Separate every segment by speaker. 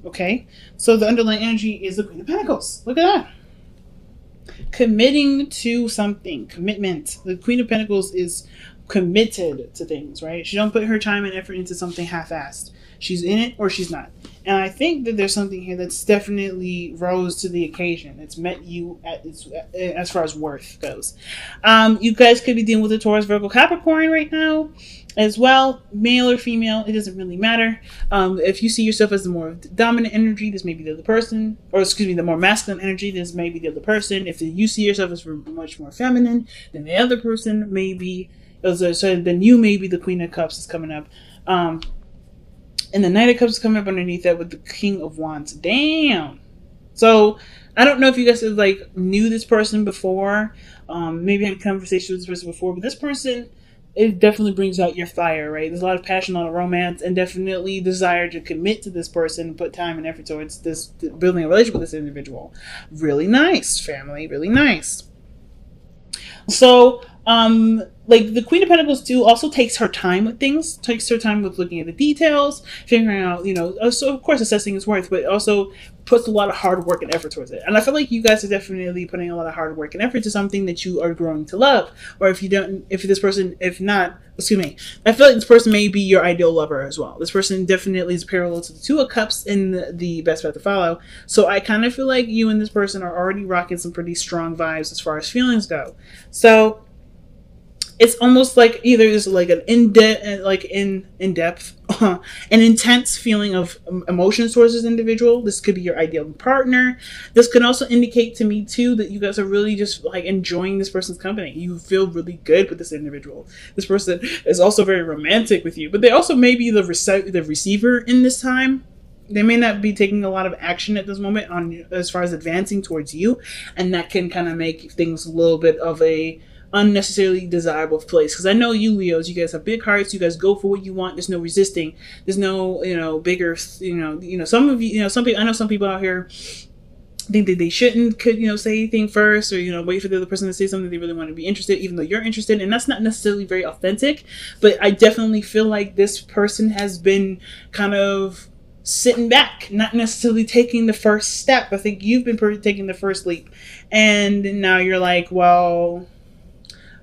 Speaker 1: Okay, so the underlying energy is the Queen of Pentacles. Look at that. Committing to something, commitment. The Queen of Pentacles is committed to things, right? She don't put her time and effort into something half-assed. She's in it or she's not. And I think that there's something here that's definitely rose to the occasion. It's met you at its, as far as worth goes. You guys could be dealing with a Taurus, Virgo, Capricorn right now as well. Male or female, it doesn't really matter. If you see yourself as the more dominant energy, this may be the other person. Or excuse me, the more masculine energy, this may be the other person. If you see yourself as much more feminine, then the other person may be, so then you may be the Queen of Cups is coming up. And the Knight of Cups is coming up underneath that with the King of Wands. Damn. So I don't know if you guys have like knew this person before, maybe had a conversation with this person before, but this person, it definitely brings out your fire, right? There's a lot of passion, a lot of romance, and definitely desire to commit to this person and put time and effort towards this, building a relationship with this individual. Really nice, family. Really nice. So, like the Queen of Pentacles too also takes her time with things, takes her time with looking at the details, figuring out, so of course assessing his worth, but also puts a lot of hard work and effort towards it. And I feel like you guys are definitely putting a lot of hard work and effort to something that you are growing to love. Or if not, excuse me, I feel like this person may be your ideal lover as well. This person definitely is parallel to the Two of Cups in the best path to follow. So I kind of feel like you and this person are already rocking some pretty strong vibes as far as feelings go. So it's almost like either there's like an in-depth, an intense feeling of emotions towards this individual. This could be your ideal partner. This could also indicate to me too that you guys are really just like enjoying this person's company. You feel really good with this individual. This person is also very romantic with you, but they also may be the receiver in this time. They may not be taking a lot of action at this moment on as far as advancing towards you, and that can kind of make things a little bit of a unnecessarily desirable place. Because I know you Leos, you guys have big hearts, you guys go for what you want, there's no resisting, there's no bigger some of some people, I know some people out here think that they shouldn't say anything first, or wait for the other person to say something they really want to be interested, even though you're interested, and that's not necessarily very authentic. But I definitely feel like this person has been kind of sitting back, not necessarily taking the first step. I think you've been taking the first leap, and now you're like, well,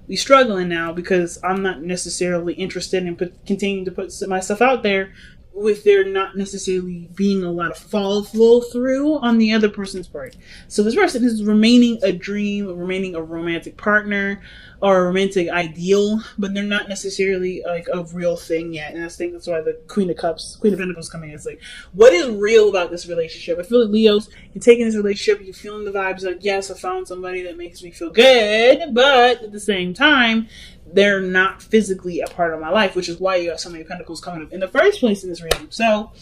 Speaker 1: we struggling now because I'm not necessarily interested in continuing to put myself out there, with there not necessarily being a lot of follow through on the other person's part. So this person is remaining a dream, remaining a romantic partner or a romantic ideal, but they're not necessarily like a real thing yet. And I think that's why the Queen of Pentacles coming in. It's like, what is real about this relationship? I feel like Leos, you're taking this relationship, you're feeling the vibes like, yes, I found somebody that makes me feel good, but at the same time, they're not physically a part of my life, which is why you have so many Pentacles coming up in the first place in this reading. So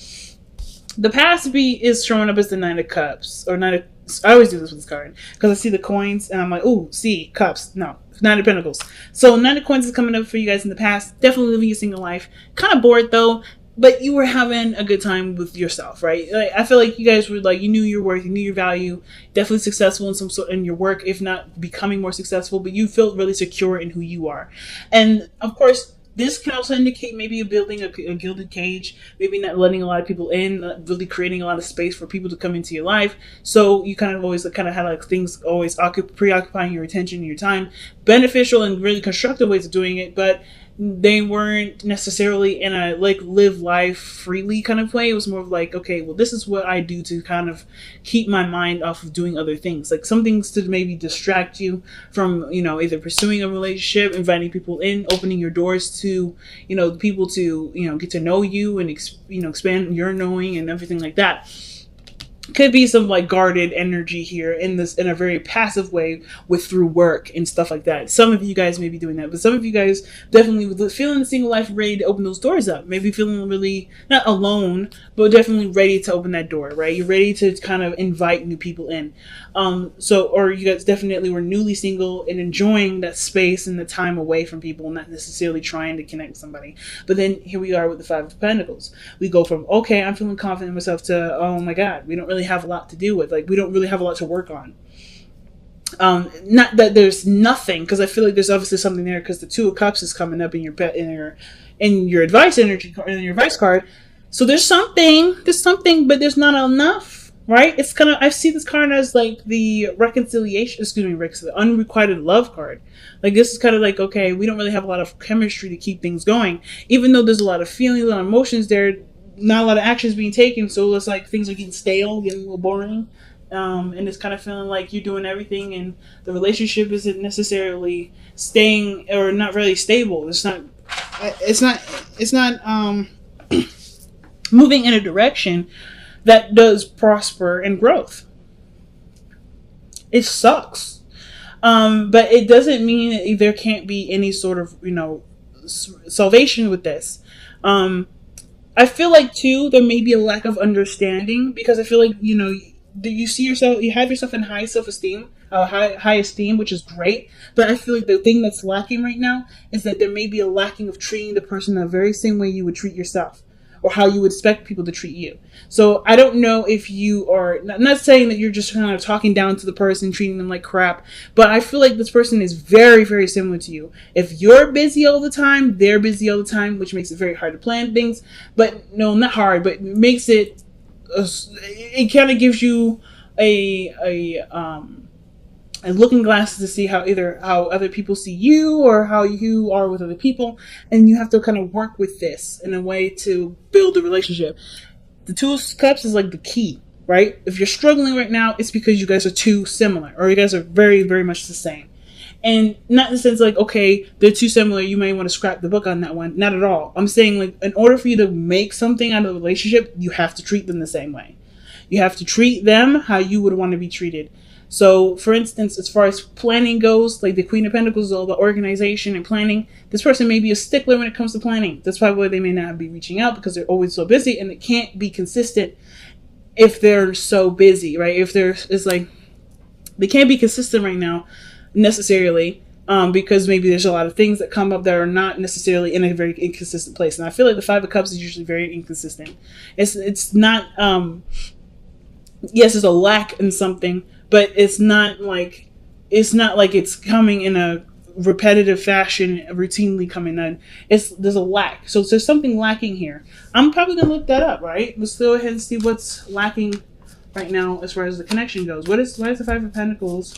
Speaker 1: the past B is showing up as the Nine of Cups, or Nine of, I always do this with this card because I see the coins and I'm like, ooh, see, cups. No, Nine of Pentacles. So Nine of Coins is coming up for you guys in the past. Definitely living a single life. Kind of bored though, but you were having a good time with yourself, right? Like, I feel like you guys were like, you knew your worth, you knew your value, definitely successful in some sort in your work, if not becoming more successful, but you felt really secure in who you are. And of course, this can also indicate maybe you're building a gilded cage, maybe not letting a lot of people in, not really creating a lot of space for people to come into your life. So you kind of always had like things always preoccupying your attention and your time, beneficial and really constructive ways of doing it, but they weren't necessarily in a like live life freely kind of way. It was more of like, okay, well, this is what I do to kind of keep my mind off of doing other things, like some things to maybe distract you from either pursuing a relationship, inviting people in, opening your doors to people to get to know you and expand your knowing and everything like that. Could be some like guarded energy here in a very passive way through work and stuff like that. Some of you guys may be doing that, but some of you guys definitely feeling the single life, ready to open those doors up. Maybe feeling really not alone, but definitely ready to open that door, right? You're ready to kind of invite new people in. Or you guys definitely were newly single and enjoying that space and the time away from people, not necessarily trying to connect with somebody. But then here we are with the Five of Pentacles. We go from, okay, I'm feeling confident in myself to, oh my God, we don't really have a lot to do with. Like, we don't really have a lot to work on. Not that there's nothing, because I feel like there's obviously something there, because the Two of Cups is coming up in your advice energy, in your advice card. So there's something, but there's not enough, right? It's kind of, I see this card as like the reconciliation, excuse me, Rick, the unrequited love card. Like this is kind of like, okay, we don't really have a lot of chemistry to keep things going, even though there's a lot of feelings, a lot of emotions there, not a lot of actions being taken. So it's like things are getting stale, getting a little boring. And it's kind of feeling like you're doing everything, and the relationship isn't necessarily staying or not really stable. It's not moving in a direction that does prosper and growth. It sucks. But it doesn't mean that there can't be any sort of, salvation with this. I feel like too, there may be a lack of understanding, because I feel like, you see yourself, you have yourself in high self-esteem, high esteem, which is great. But I feel like the thing that's lacking right now is that there may be a lacking of treating the person the very same way you would treat yourself, or how you would expect people to treat you. So I don't know if you are, not saying that you're just kind of talking down to the person, treating them like crap, but I feel like this person is very, very similar to you. If you're busy all the time, they're busy all the time, which makes it very hard to plan things. But no, not hard, but makes it, it kind of gives you and looking glasses to see how other people see you, or how you are with other people, and you have to kind of work with this in a way to build a relationship. The Two of Cups is like the key, right? If you're struggling right now, it's because you guys are too similar, or you guys are very, very much the same. And not in the sense like, okay, they're too similar, you may want to scrap the book on that one. Not at all. I'm saying, like, in order for you to make something out of the relationship, you have to treat them the same way. You have to treat them how you would want to be treated. So, for instance, as far as planning goes, like the Queen of Pentacles is all about organization and planning. This person may be a stickler when it comes to planning. That's probably why they may not be reaching out, because they're always so busy, and it can't be consistent if they're so busy, right? It's like, they can't be consistent right now necessarily, because maybe there's a lot of things that come up that are not necessarily in a very inconsistent place. And I feel like the Five of Cups is usually very inconsistent. It's not, yes, there's a lack in something, but it's not like it's coming in a repetitive fashion, routinely coming in. There's a lack. So there's something lacking here. I'm probably gonna look that up, right? Let's go ahead and see what's lacking right now as far as the connection goes. Why is the Five of Pentacles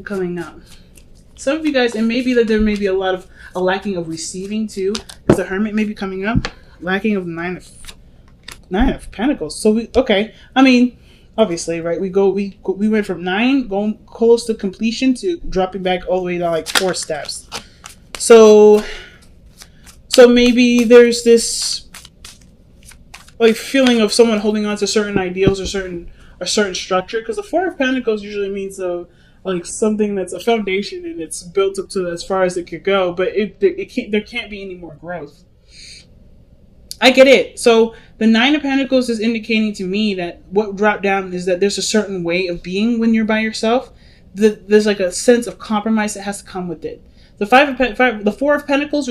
Speaker 1: coming up? Some of you guys, and maybe that there may be a lacking of receiving too, because the Hermit may be coming up. Lacking of Nine of Pentacles. So I mean, obviously, right? We went from 9 going close to completion to dropping back all the way to like 4 steps. So maybe there's this like feeling of someone holding on to certain ideals, or a certain structure, because the Four of Pentacles usually means like something that's a foundation and it's built up to as far as it could go, but there can't be any more growth. I get it. So the Nine of Pentacles is indicating to me that what dropped down is that there's a certain way of being when you're by yourself. There's like a sense of compromise that has to come with it. The Four of Pentacles,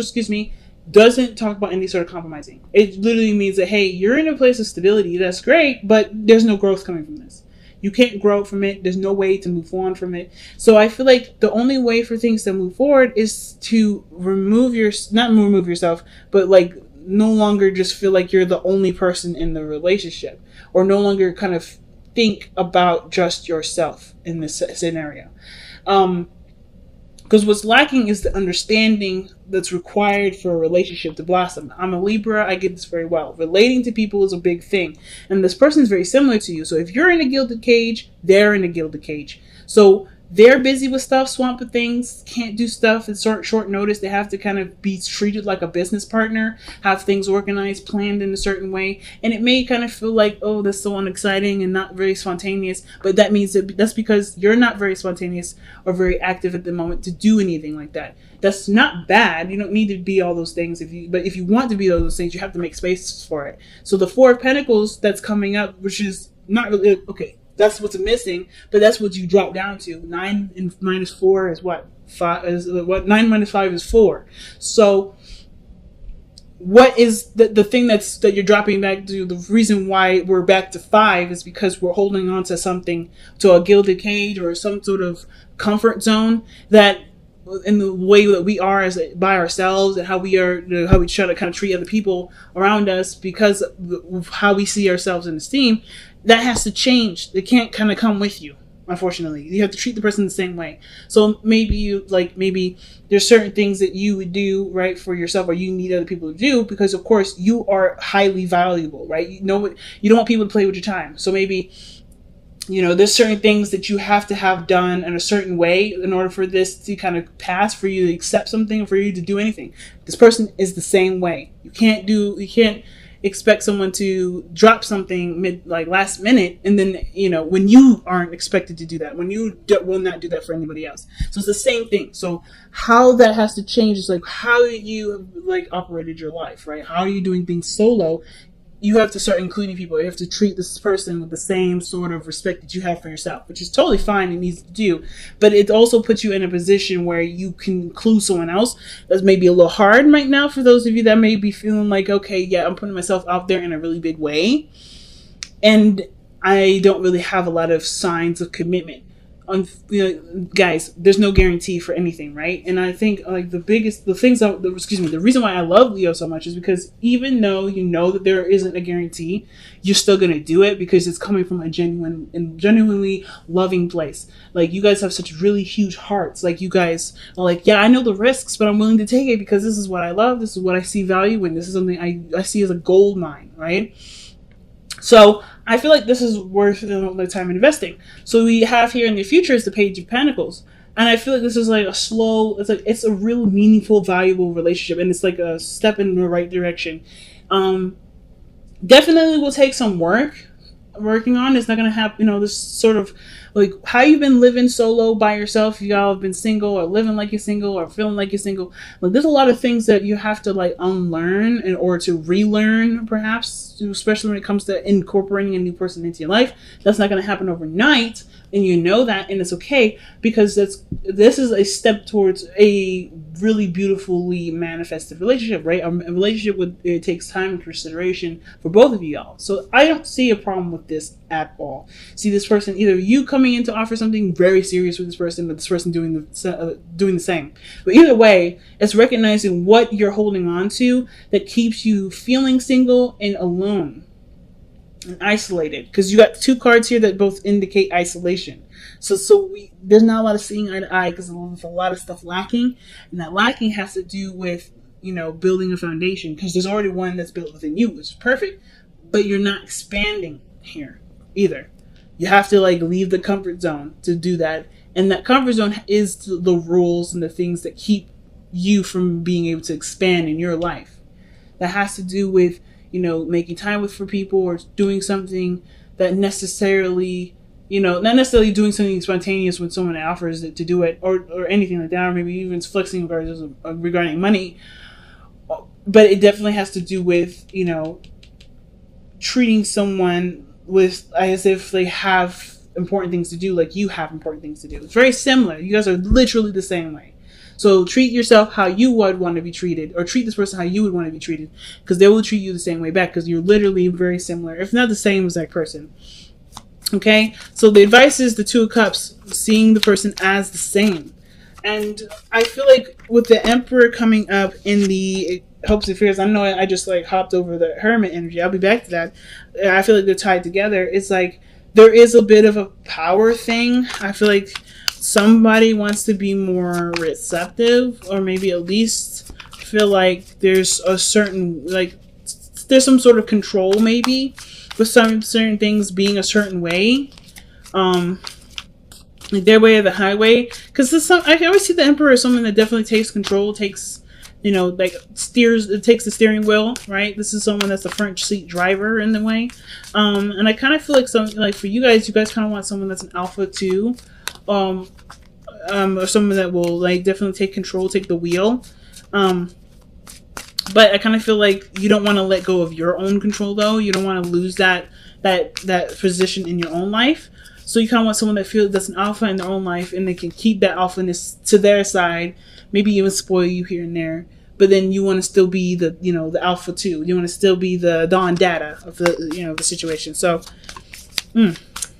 Speaker 1: doesn't talk about any sort of compromising. It literally means that, hey, you're in a place of stability. That's great, but there's no growth coming from this. You can't grow from it. There's no way to move on from it. So I feel like the only way for things to move forward is to not remove yourself, but like no longer just feel like you're the only person in the relationship, or no longer kind of think about just yourself in this scenario. Because what's lacking is the understanding that's required for a relationship to blossom. I'm a Libra. I get this very well. Relating to people is a big thing. And this person is very similar to you. So if you're in a gilded cage, they're in a gilded cage. So they're busy with stuff, swamped with things, can't do stuff at short notice. They have to kind of be treated like a business partner, have things organized, planned in a certain way. And it may kind of feel like, oh, that's so unexciting and not very spontaneous. But that means that's because you're not very spontaneous or very active at the moment to do anything like that. That's not bad. You don't need to be all those things. But if you want to be all those things, you have to make space for it. So the Four of Pentacles that's coming up, which is not really, okay, that's what's missing, but that's what you drop down to. 9 and minus 4 is what? 9 minus 5 is 4. So what is the thing that you're dropping back to? The reason why we're back to 5 is because we're holding on to something, to a gilded cage or some sort of comfort zone that in the way that we are as by ourselves, and how we are, how we try to kind of treat other people around us because of how we see ourselves in esteem, that has to change. It can't kind of come with you. Unfortunately, you have to treat the person the same way. So maybe there's certain things that you would do right for yourself, or you need other people to do, because of course you are highly valuable, right? You know what, you don't want people to play with your time. So maybe, there's certain things that you have to have done in a certain way in order for this to kind of pass, for you to accept something, or for you to do anything. This person is the same way. You can't expect someone to drop something last minute, and then when you aren't expected to do that, when you will not do that for anybody else. So it's the same thing. So how that has to change is how you have operated your life, right? How are you doing things solo? You have to start including people. You have to treat this person with the same sort of respect that you have for yourself, which is totally fine and easy to do. But it also puts you in a position where you can include someone else. That's maybe a little hard right now for those of you that may be feeling like, okay, yeah, I'm putting myself out there in a really big way, and I don't really have a lot of signs of commitment. Guys, there's no guarantee for anything, right? And I think the reason why I love Leo so much is because even though you know that there isn't a guarantee, you're still gonna do it because it's coming from a genuine and genuinely loving place. You guys have such really huge hearts. You guys are yeah, I know the risks, but I'm willing to take it because this is what I love. This is what I see value in. This is something I see as a gold mine, right? So I feel like this is worth the time investing. So we have here in the future is the Page of Pentacles. And I feel like this is it's a real meaningful, valuable relationship. And it's a step in the right direction. Definitely will take some working on. It's not going to happen, this sort of how you've been living solo by yourself. Y'all have been single, or living like you're single, or feeling like you're single. There's a lot of things that you have to unlearn or to relearn, perhaps, especially when it comes to incorporating a new person into your life. That's not going to happen overnight, and you know that, and it's okay, because this is a step towards a really beautifully manifested relationship, right? A relationship it takes time and consideration for both of y'all. So I don't see a problem with this at all. See this person, either you coming in to offer something very serious with this person, or this person doing the same. But either way, it's recognizing what you're holding on to that keeps you feeling single and alone and isolated, because you got two cards here that both indicate isolation. So there's not a lot of seeing eye to eye, because there's a lot of stuff lacking, and that lacking has to do with building a foundation, because there's already one that's built within you, which is perfect, but you're not expanding here either. You have to leave the comfort zone to do that, and that comfort zone is the rules and the things that keep you from being able to expand in your life. That has to do with making time for people, or doing something that necessarily, not necessarily doing something spontaneous when someone offers it to do it, or anything like that, or maybe even flexing regarding money. But it definitely has to do with, treating someone as if they have important things to do, like you have important things to do. It's very similar. You guys are literally the same way. So treat yourself how you would want to be treated, or treat this person how you would want to be treated, because they will treat you the same way back, because you're literally very similar, if not the same as that person. Okay, so the advice is the Two of Cups, seeing the person as the same. And I feel like with the Emperor coming up in the Hopes and Fears, I know I just hopped over the Hermit energy. I'll be back to that. I feel like they're tied together. It's there is a bit of a power thing. I feel like somebody wants to be more receptive, or maybe at least feel like there's a certain, there's some sort of control, maybe, with some certain things being a certain way. Their way or the highway. Because I always see the Emperor as someone that definitely takes control, takes, steers, it takes the steering wheel, right? This is someone that's the front seat driver in the way. And I kind of feel like for you guys kind of want someone that's an alpha too. Or someone that will definitely take control, take the wheel. But I kind of feel like you don't want to let go of your own control, though. You don't want to lose that position in your own life. So you kind of want someone that feels that's an alpha in their own life, and they can keep that alphaness to their side, maybe even spoil you here and there. But then you want to still be the alpha too. You want to still be the Don Dada of the the situation. So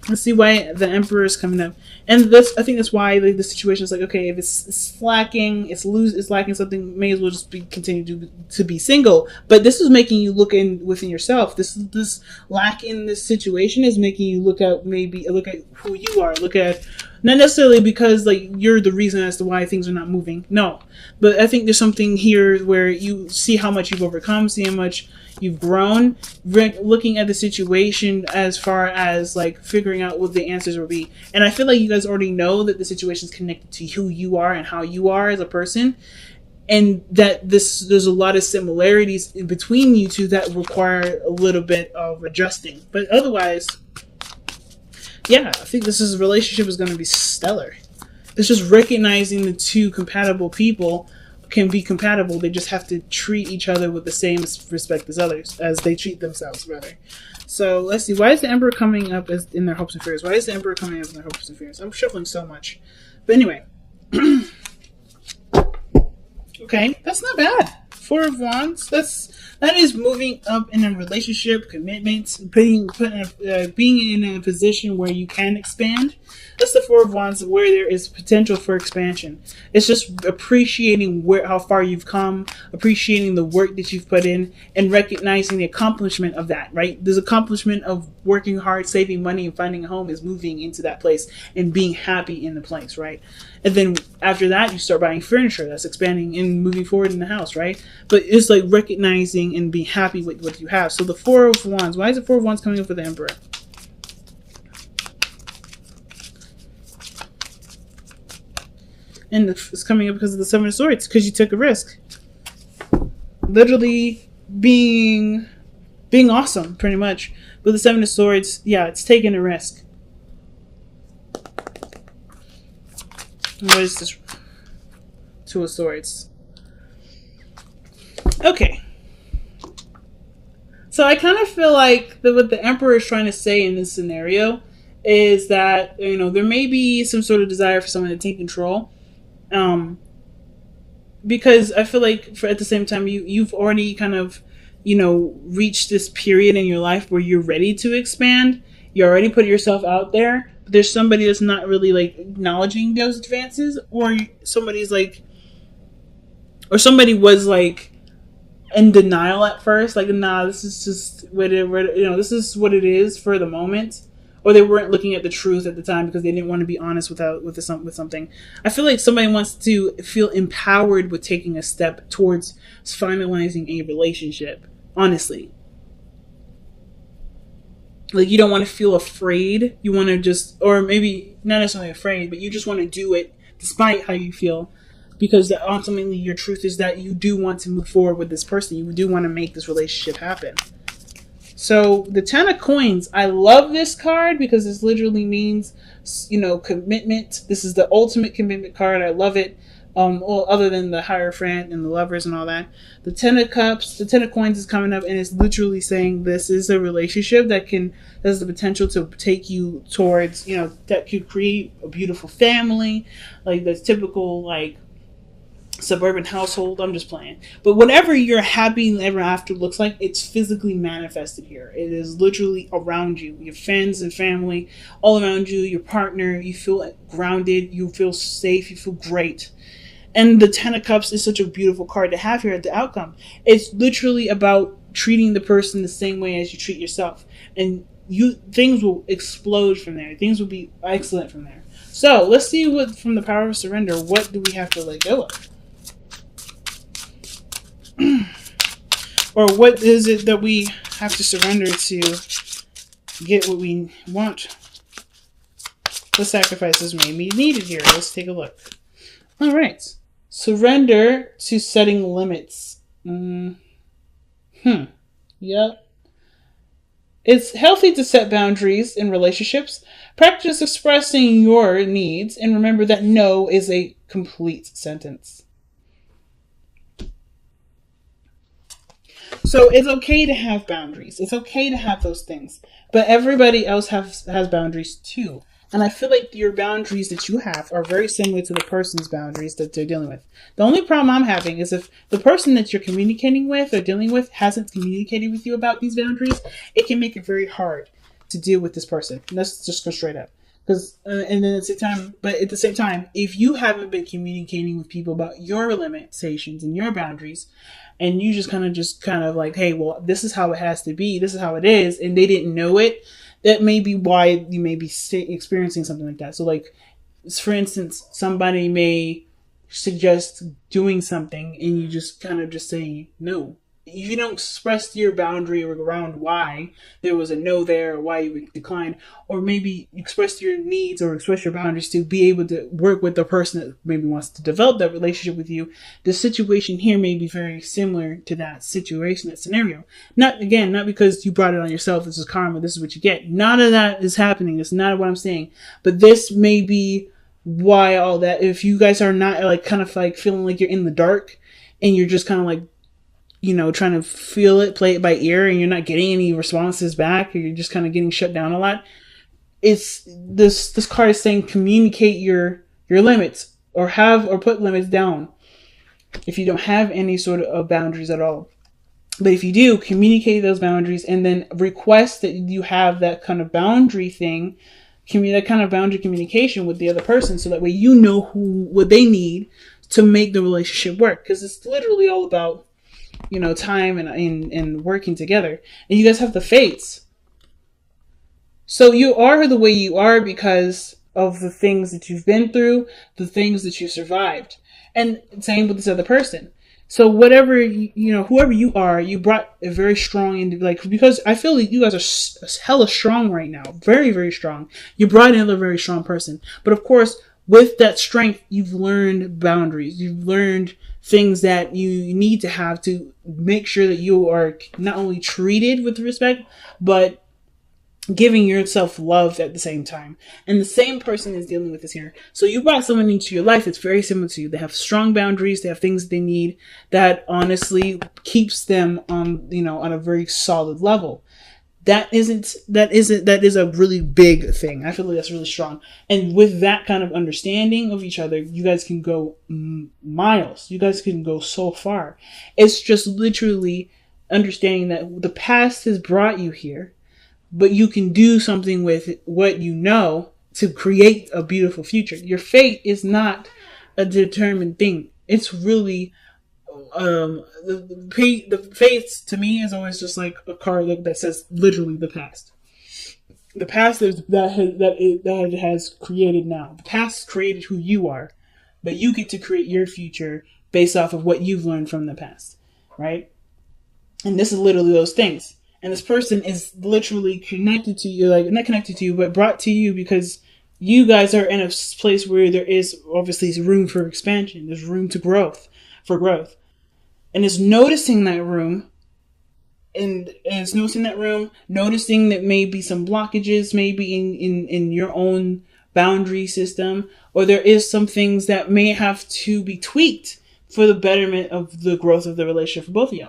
Speaker 1: Let's see why the Emperor is coming up, and this I think that's why the situation is like, okay, if it's lacking, it's lacking something, may as well just continue to be single. But this is making you look within yourself. This lack in this situation is making you look at who you are, look at not necessarily because like you're the reason as to why things are not moving. No, but I think there's something here where you see how much you've overcome, see how much you've grown, looking at the situation as far as like figuring out what the answers will be. And I feel like you guys already know that the situation is connected to who you are and how you are as a person, and that there's a lot of similarities in between you two that require a little bit of adjusting. But otherwise, yeah, I think this relationship is going to be stellar. It's just recognizing the two compatible people can be compatible. They just have to treat each other with the same respect as others, as they treat themselves, rather. So let's see. Why is the Emperor coming up as in their hopes and fears? Why is the Emperor coming up in their hopes and fears? I'm shuffling so much. But anyway. Okay, that's not bad. Four of Wands. That is moving up in a relationship, commitment, being in a position where you can expand. That's the Four of Wands, where there is potential for expansion. It's just appreciating how far you've come, appreciating the work that you've put in, and recognizing the accomplishment of that, right? There's accomplishment of working hard, saving money, and finding a home is moving into that place and being happy in the place, right? And then after that, you start buying furniture. That's expanding and moving forward in the house, right? But it's like recognizing and being happy with what you have. So the Four of Wands. Why is the Four of Wands coming up for the Emperor? And it's coming up because of the Seven of Swords, because you took a risk. Literally being awesome, pretty much. With the Seven of Swords, yeah, it's taking a risk. What is this? Two of Swords. Okay. So I kind of feel like what the Emperor is trying to say in this scenario is that, you know, there may be some sort of desire for someone to take control. Because I feel like at the same time, you've already kind of, you know, reached this period in your life where you're ready to expand. You already put yourself out there. But there's somebody that's not really like acknowledging those advances, or somebody was like in denial at first, like, nah, this is just this is what it is for the moment. Or they weren't looking at the truth at the time because they didn't want to be honest with something. I feel like somebody wants to feel empowered with taking a step towards finalizing a relationship. Honestly. Like, you don't want to feel afraid. You want to just, or maybe not necessarily afraid, but you just want to do it despite how you feel. Because ultimately your truth is that you do want to move forward with this person. You do want to make this relationship happen. So the Ten of Coins, I love this card because this literally means, you know, commitment. This is the ultimate commitment card. I love it. Well, other than the Hierophant and the Lovers and all that. The Ten of Cups, the Ten of Coins is coming up, and it's literally saying this is a relationship that has the potential to take you towards, you know, that could create a beautiful family, like this typical, like, suburban household. I'm just playing. But whatever your happy ever after looks like, it's physically manifested here. It is literally around you. Your friends and family all around you, your partner. You feel grounded. You feel safe. You feel great. And the Ten of Cups is such a beautiful card to have here at the outcome. It's literally about treating the person the same way as you treat yourself. And things will explode from there. Things will be excellent from there. So let's see what, from the Power of Surrender, what do we have to let go of? Or what is it that we have to surrender to get what we want? What sacrifices may be needed here? Let's take a look. All right. Surrender to setting limits. Yep. It's healthy to set boundaries in relationships. Practice expressing your needs, and remember that no is a complete sentence. So it's okay to have boundaries. It's okay to have those things. But everybody else has boundaries too. And I feel like your boundaries that you have are very similar to the person's boundaries that they're dealing with. The only problem I'm having is if the person that you're communicating with or dealing with hasn't communicated with you about these boundaries, it can make it very hard to deal with this person. Let's just go straight up. Because and then at the same time, if you haven't been communicating with people about your limitations and your boundaries, and you just kind of like, hey, well, this is how it has to be, this is how it is, and they didn't know it, that may be why you may be experiencing something like that. So, like, for instance, somebody may suggest doing something, and you just kind of just say no. You don't express your boundary around why there was a no there, or why you declined, or maybe express your needs or express your boundaries to be able to work with the person that maybe wants to develop that relationship with you. The situation here may be very similar to that situation, that scenario. Not because you brought it on yourself, this is karma, this is what you get. None of that is happening. It's not what I'm saying. But this may be why all that, if you guys are not like kind of like feeling like you're in the dark and you're just kind of like, trying to feel it, play it by ear, and you're not getting any responses back, or you're just kind of getting shut down a lot. It's this card is saying communicate your limits, or put limits down if you don't have any sort of boundaries at all. But if you do, communicate those boundaries, and then request that you have that kind of boundary thing, that kind of boundary communication with the other person, so that way you know what they need to make the relationship work. Because it's literally all about time and working together. And you guys have the fates. So you are the way you are because of the things that you've been through, the things that you survived. And same with this other person. So whatever, whoever you are, you brought a very strong, because I feel like you guys are hella strong right now. Very, very strong. You brought in a very strong person. But of course, with that strength, you've learned boundaries. You've learned things that you need to have to make sure that you are not only treated with respect, but giving yourself love at the same time. And the same person is dealing with this here. So you brought someone into your life that's very similar to you. They have strong boundaries. They have things they need that honestly keeps them on a very solid level. That is a really big thing. I feel like that's really strong. And with that kind of understanding of each other, you guys can go miles. You guys can go so far. It's just literally understanding that the past has brought you here, but you can do something with what you know to create a beautiful future. Your fate is not a determined thing. It's really the fates to me is always just like a card that says literally the past. The past is that has created now. The past created who you are, but you get to create your future based off of what you've learned from the past, right? And this is literally those things. And this person is literally connected to you, like not connected to you, but brought to you because you guys are in a place where there is obviously room for expansion. There's room for growth. And it's noticing that room, and it's noticing that room, noticing that maybe some blockages maybe in your own boundary system, or there is some things that may have to be tweaked for the betterment of the growth of the relationship for both of you.